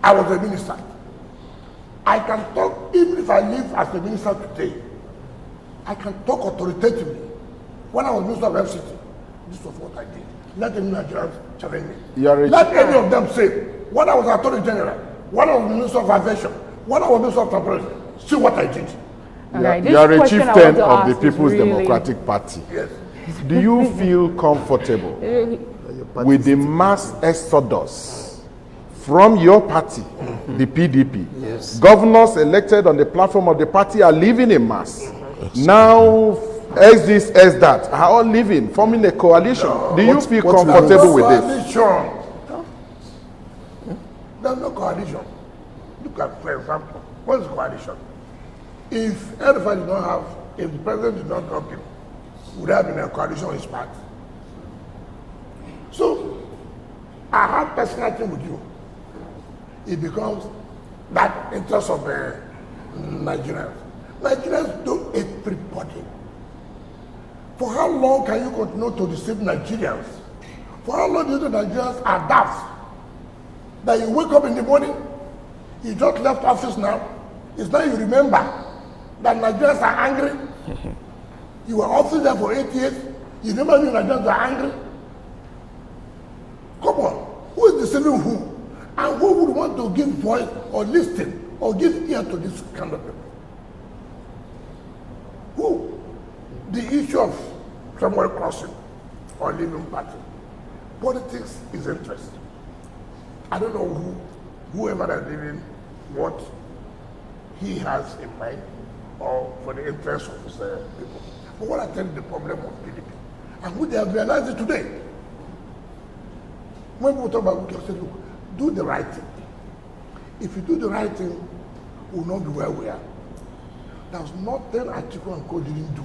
I was a minister. I can talk, even if I live as a minister today, I can talk authoritatively. When I was Minister of FCT, this was what I did. Let any Nigerians challenge me. Let any of them say, when I was Attorney General, when I was Minister of Aviation, when I was Minister of Transportation, see what I did. You are a chieftain of the People's Democratic Party. Yes. Do you feel comfortable with the mass exodus from your party, the PDP? Yes. Governors elected on the platform of the party are leaving in mass. Now, X this, X that, are all leaving, forming a coalition. Do you feel comfortable with this? There's no coalition. Look at, for example, what is coalition? If everybody did not have, if the president did not drop him, would have been a coalition with his party. So, I have personal thing with you. It becomes that interest of Nigerians. Nigerians don't hate everybody. For how long can you continue to deceive Nigerians? For how long do you think Nigerians are daft? That you wake up in the morning, you just left office now, it's now you remember that Nigerians are angry. You were office there for 8 years, you never knew Nigerians are angry. Come on, who is deceiving who? And who would want to give voice or listen or give ear to this kind of people? Who? The issue of somewhere crossing or leaving party. Politics is interest. I don't know whoever is leaving what he has in mind or for the interest of his people. But what I tell you the problem of PDP, and who they have realized it today. When people talk about Wike, say, look, do the right thing. If you do the right thing, we'll not be where we are. There's nothing Atiku and Co didn't do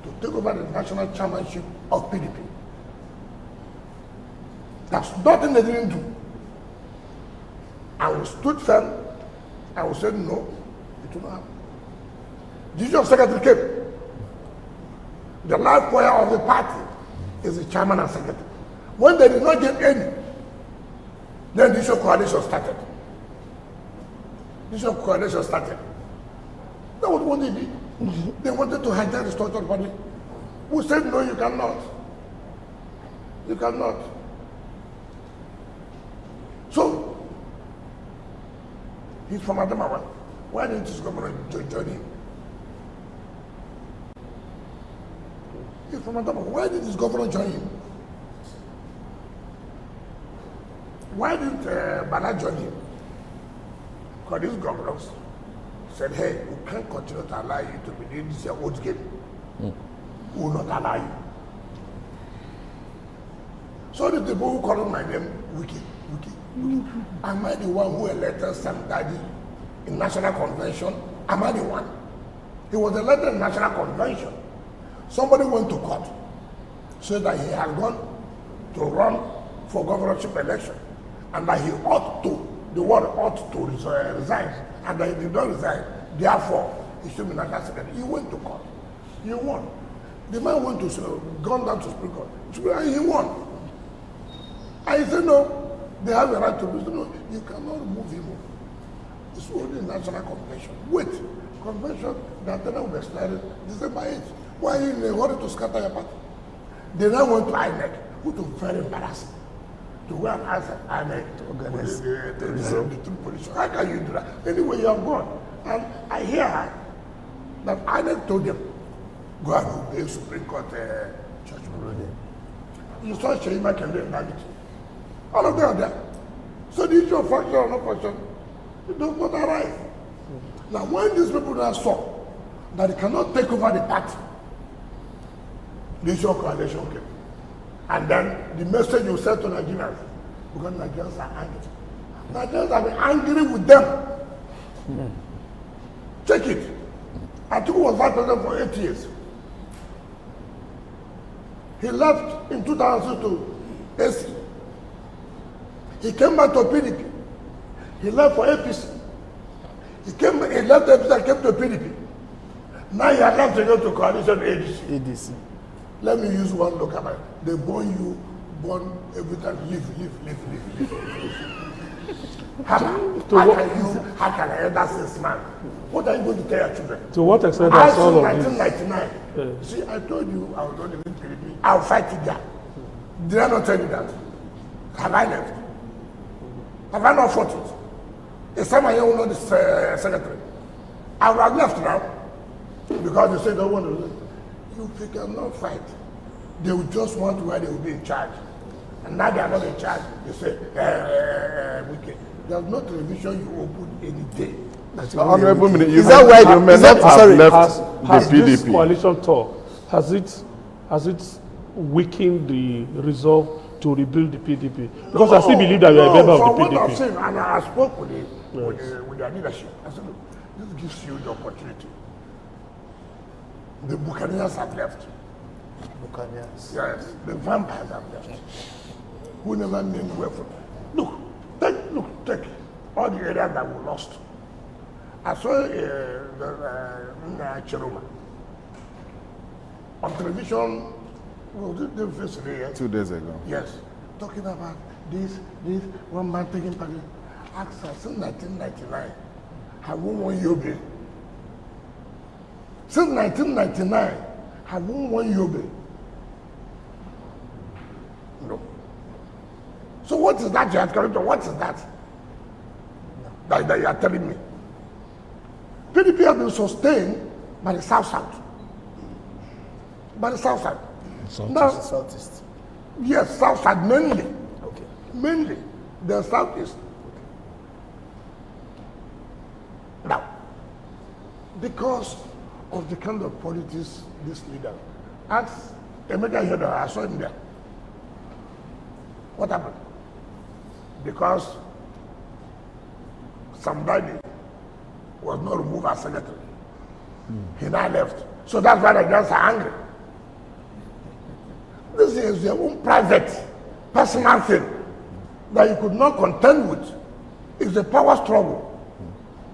to take over the national chairmanship of PDP. There's nothing they didn't do. And we stood firm, and we said no, it will not happen. The issue of secretary came. The life wire of the party is the chairman and secretary. When they did not get any, then the issue of coalition started. The issue of coalition started. That was what they did. They wanted to hijack the structure of the party. We said no, you cannot. You cannot. So, he's from Adamawa. Why didn't his governor join him? He's from Adamawa. Why did his governor join him? Why didn't Bala join him? Because these governors said, hey, we can't continue to allow you to be doing this old game. We will not allow you. So the people who call my name Wike. Am I the one who elected Sam Daddy in National Convention? Am I the one? He was elected in National Convention. Somebody went to court, said that he had gone to run for governorship election, and that he ought to, the word ought to resign, and that he did not resign. Therefore, he should be national secretary. He went to court. He won. The man went to, gone down to Supreme Court, and he won. And he said, no, they have a right to do. No, you cannot remove him. It's only national convention. Wait, convention that then will be started December 8th. Why are you in a hurry to scatter your party? They now went to INEC, which was very embarrassing. To go and ask INEC to organize the true position. How can you do that? Anyway, you have gone. And I hear that INEC told them, go and obey Supreme Court judgment. You saw Sheima can do it. All of them are there. So the issue of function or no function, it does not arise. Now, when these people now saw that they cannot take over the party, the issue of coalition came. And then the message you sent to Nigerians, because Nigerians are angry. Nigerians have been angry with them. Check it. Atiku was vice president for 8 years. He left in 2002 to AC. He came back to PDP. He left for APC. He left APC and came to PDP. Now he has left to go to coalition ADC. Let me use one local man. They born you, born every time, live. How can I elder 6 months? What are you going to tell your children? To what extent has all of this? 1999. See, I told you I was not even PDP. I'll fight it there. Did I not tell you that? Have I left? Have I not fought it? Is somebody who know the secretary? I would have left now because they say don't want to. You cannot fight. They will just want where they will be in charge. And now they are not in charge. They say, Wike. There's no television you open any day. Honorable Minister, you Is that why you may not have left has the PDP. this coalition talk, has it weakened the resolve to rebuild the PDP? Because I still believe that you are a member of the What I'm PDP. saying, and I spoke with their leadership. I said, look, this gives you the opportunity. The Buccaneers have left. Buccaneers. Yes, the vampires have left. Who never named well from. Take all the areas that were lost. I saw Chiroma on television. Was it the first day? 2 days ago. Yes, talking about this one man taking part. Asked us since 1999, have we won Yobe? Since 1999, have we won Yobe? No. So what is that you are telling me? What is that? That you are telling me? PDP has been sustained by the South-South. By the South-South. Now, Southeast. yes, South-South mainly. Okay. Mainly. The Southeast. Now, because of the kind of politics this leader, ask Emeka Yoda, I saw him there. What happened? Because somebody was not removed as secretary. He now left. So that's why the Nigerians are angry. This is your own private, personal thing that you could not contend with. It's a power struggle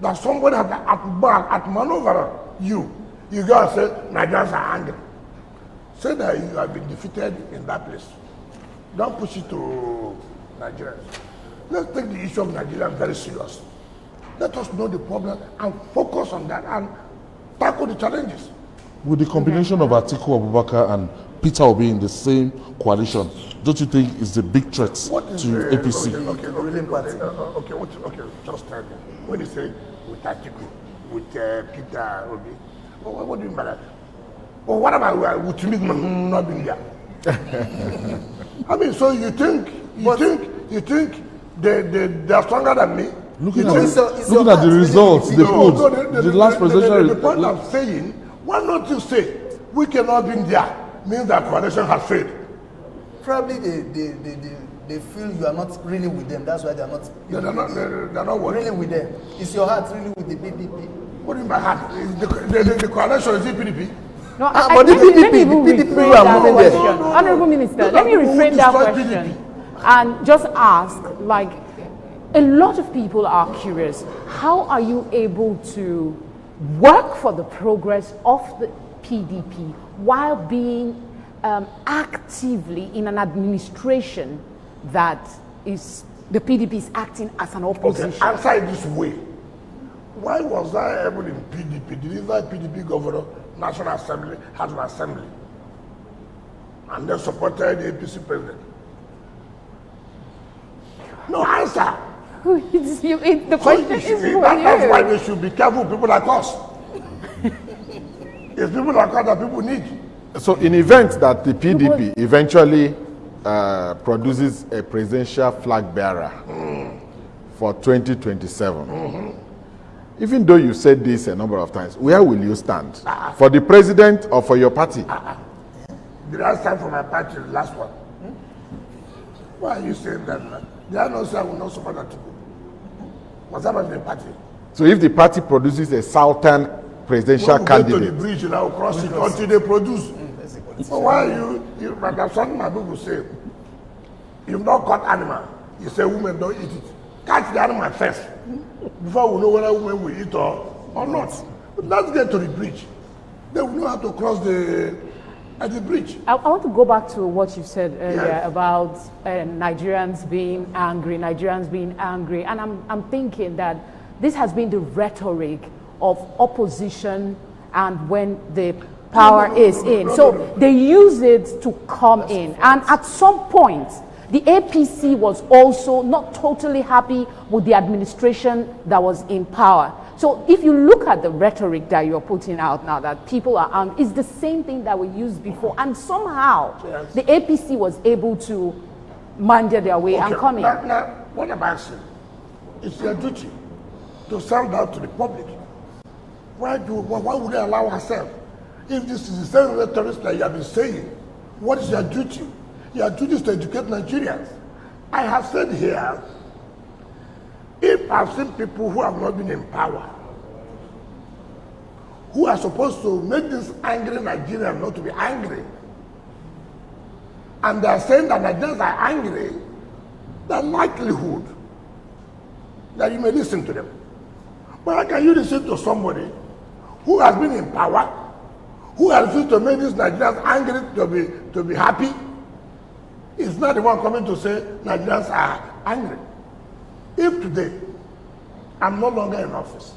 that somebody has at maneuver you. You go and say, Nigerians are angry. Say that you have been defeated in that place. Don't push it to Nigerians. Let's take the issue of Nigerians very serious. Let us know the problem and focus on that and tackle the challenges. With the combination of Atiku Abubakar and Peter Obi in the same coalition, don't you think it's a big threat to APC? Okay, just tell me. When you say with Atiku, with Peter Obi, what do you mean by that? Or what about with me not being there? I mean, so you think they're stronger than me? Looking at the results, the last presidential. The point I'm saying, why not you say we cannot be there? Means that coalition has failed. Probably they feel you are not really with them. That's why they are not. They're not what? Really with them. Is your heart really with the PDP? What do you mean by heart? The coalition is it PDP? No, but the PDP are moving there. Honorable Minister, let me reframe that question and just ask, like, a lot of people are curious, how are you able to work for the progress of the PDP while being actively in an administration that is, the PDP is acting as an opposition? Okay, answer it this way. Why was I able in PDP? Didn't that PDP governor, National Assembly, had an assembly? And they supported the APC president. No answer. The question is for you. That's why they should be careful, people like us. It's people like us that people need. So in event that the PDP eventually produces a presidential flag bearer for 2027, even though you said this a number of times, where will you stand? For the president or for your party? Did I stand for my party, the last one? Why are you saying that? They are not saying I will not support that to go. What's happening to the party? So if the party produces a southern presidential candidate, go to the bridge and I will cross it until they produce. So why are you but that's something my people say. You've not caught animal. You say women don't eat it. Catch the animal first. Before we know whether women will eat or not. But let's get to the bridge. They will know how to cross the at the bridge. I want to go back to what you said earlier Yes. about Nigerians being angry, and I'm thinking that this has been the rhetoric of opposition and when the power is in. So they use it to come in, and at some point, the APC was also not totally happy with the administration that was in power. So if you look at the rhetoric that you're putting out now, that people are angry, it's the same thing that we used before. And somehow, the APC was able to meander their way and come in. Now, what am I saying? It's their duty to sell out to the public. Why would they allow ourselves? If this is the same rhetoric that you have been saying, what is your duty? Your duty is to educate Nigerians. I have said here, if I've seen people who have not been in power, who are supposed to make this angry Nigerians not to be angry, and they are saying that Nigerians are angry, the likelihood that you may listen to them. But how can you listen to somebody who has been in power, who has refused to make these Nigerians angry to be happy? Is not the one coming to say Nigerians are angry. If today I'm no longer in office,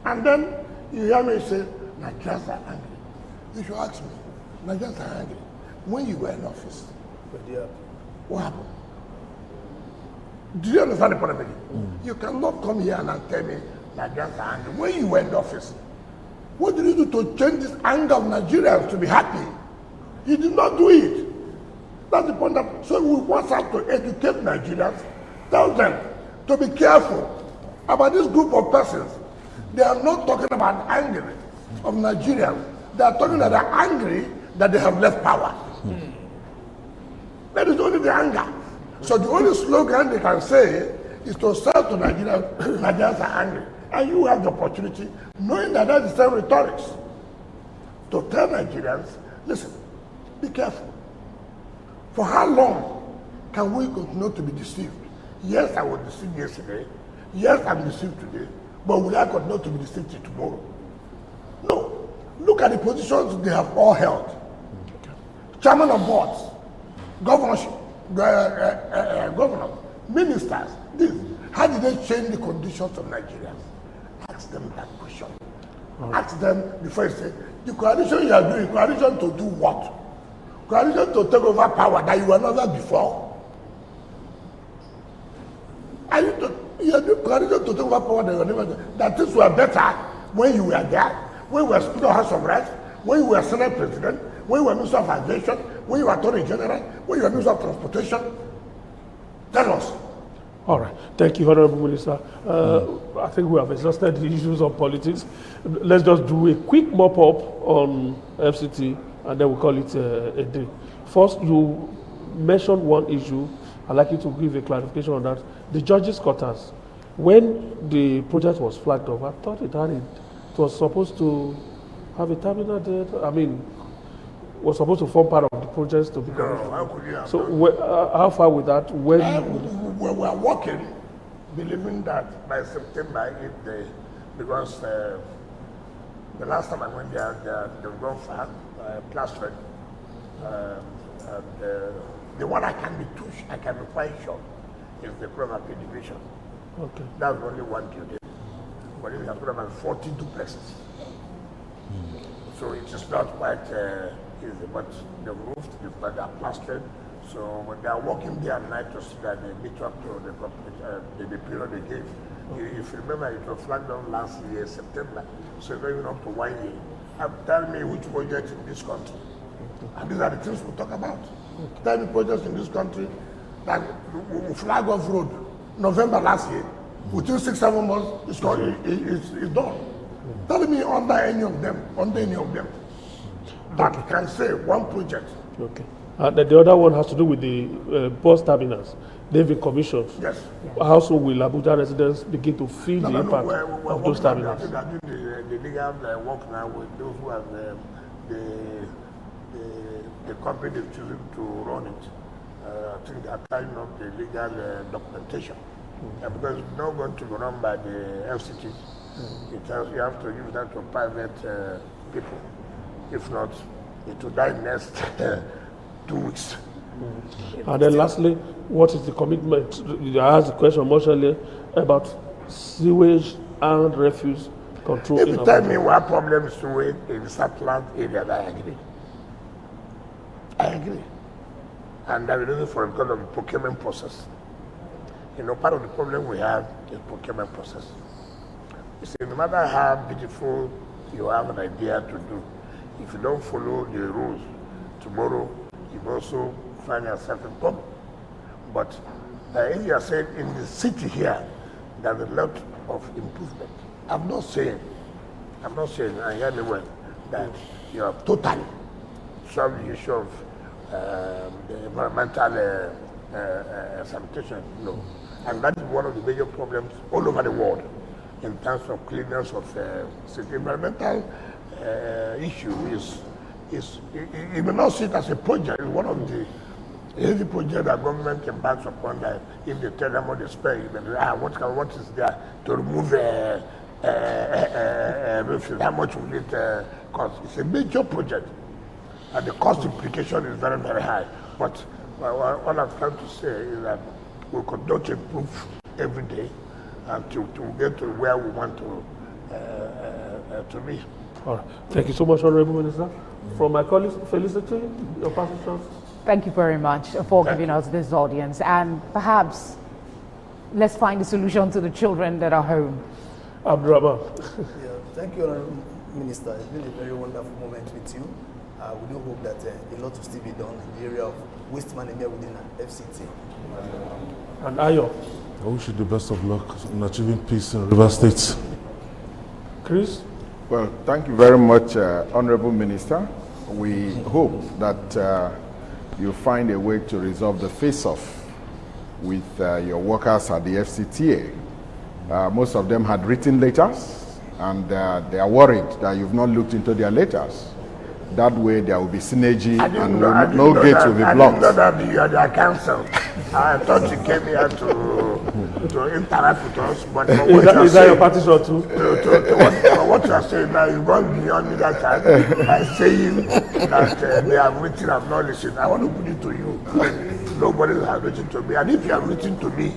and then you hear me say Nigerians are angry, you should ask me, Nigerians are angry. When you were in office, what happened? Do you understand the point? You cannot come here and tell me Nigerians are angry. When you were in office, what did you do to change this anger of Nigerians to be happy? You did not do it. That's the point. So we want to educate Nigerians, tell them to be careful about this group of persons. They are not talking about anger of Nigerians. They are talking that they are angry that they have left power. That is only the anger. So the only slogan they can say is to sell to Nigerians, Nigerians are angry. And you have the opportunity, knowing that that's the same rhetorics, to tell Nigerians, listen, be careful. For how long can we continue to be deceived? Yes, I was deceived yesterday. Yes, I'm deceived today. But will I continue to be deceived till tomorrow? No. Look at the positions they have all held. Chairman of boards, governorship, governors, ministers, this. How did they change the conditions of Nigerians? Ask them that question. Ask them before you say, the coalition you are doing, coalition to do what? Coalition to take over power that you were never before. You are doing coalition to take over power that you were never before. That things were better when you were there, when you were Speaker of House of Rights, when you were Senate President, when you were Minister of Aviation, when you were Attorney General, when you were Minister of Transportation. Tell us. All right. Thank you, Honorable Minister. I think we have exhausted the issues of politics. Let's just do a quick mop-up on FCT, and then we'll call it a day. First, you mentioned one issue. I'd like you to give a clarification on that. The judges' quarters. When the project was flagged off, I thought it was supposed to have a terminal date. I mean, was supposed to form part of the project to be No, how could you have so done? how far with that? When We are working, believing that by September, if they, because the last time I went there, they've gone far, plastered. The one I can be quite sure is the Prof.Mgbeke division. okay. That's only one building. But it has got about 40 duplexes. So it is not quite easy, but the roof, they are plastered. So when they are working day and night to see that they meet up to the period they gave. If you remember, it was flagged down last year, September. So going up to 1 year. Tell me which project in this country. And these are the things we talk about. Tell me projects in this country that flag off road, November last year. Within 6-7 months, it's done. Tell me under any of them, that can say one project. Okay. The other one has to do with the bus terminals. They've been commissioned. Yes. How so will Abuja residents begin to feel the impact of those terminals? I think the legal work now with those who have the company they've chosen to run it. I think they are tying up the legal documentation. Because it's not going to be run by the FCT. You have to use that to private people. If not, It will die next 2 weeks. And then lastly, what is the commitment? I asked the question much earlier about sewage and refuse control. If you tell me what problems with in Southland area, I agree. I agree. And I'm reason for it because of the procurement process. You know, part of the problem we have is procurement process. You see, no matter how beautiful you have an idea to do, if you don't follow the rules, tomorrow you also find yourself in problem. But if you are saying in the city here, there's a lot of improvement. I'm not saying, I hear me well, that you have totally solved the issue of the environmental sanitation. No. And that is one of the major problems all over the world in terms of cleanness of city. Environmental issue you may not see it as a project. It's one of the easy project that government embarks upon, that if they tell them what they spend, what is there to remove refuse, how much will it cost? It's a major project, and the cost implication is very, very high. But what I'm trying to say is that we continue to improve every day and to get to where we want to be. All right. Thank you so much, Honorable Minister. From my colleagues, Felicity, your participants. Thank you very much for giving us this audience, and perhaps let's find a solution to the children that are home. Abdurrahman. Yeah, thank you, Honorable Minister. It's been a very wonderful moment with you. We do hope that a lot will still be done in the area of waste management within an FCT. And Ayo. I wish you the best of luck in achieving peace in River State. Chris. Well, thank you very much, Honorable Minister. We hope that you find a way to resolve the face-off with your workers at the FCTA. Most of them had written letters, and they are worried that you've not looked into their letters. That way there will be synergy and no gate will be blocked. I didn't know that you are their counsel. I thought you came here to interact with us, but is that your partition too? What you are saying now, you've gone beyond me that time by saying that they have written, I've not listened. I want to put it to you. Nobody has written to me. And if you have written to me,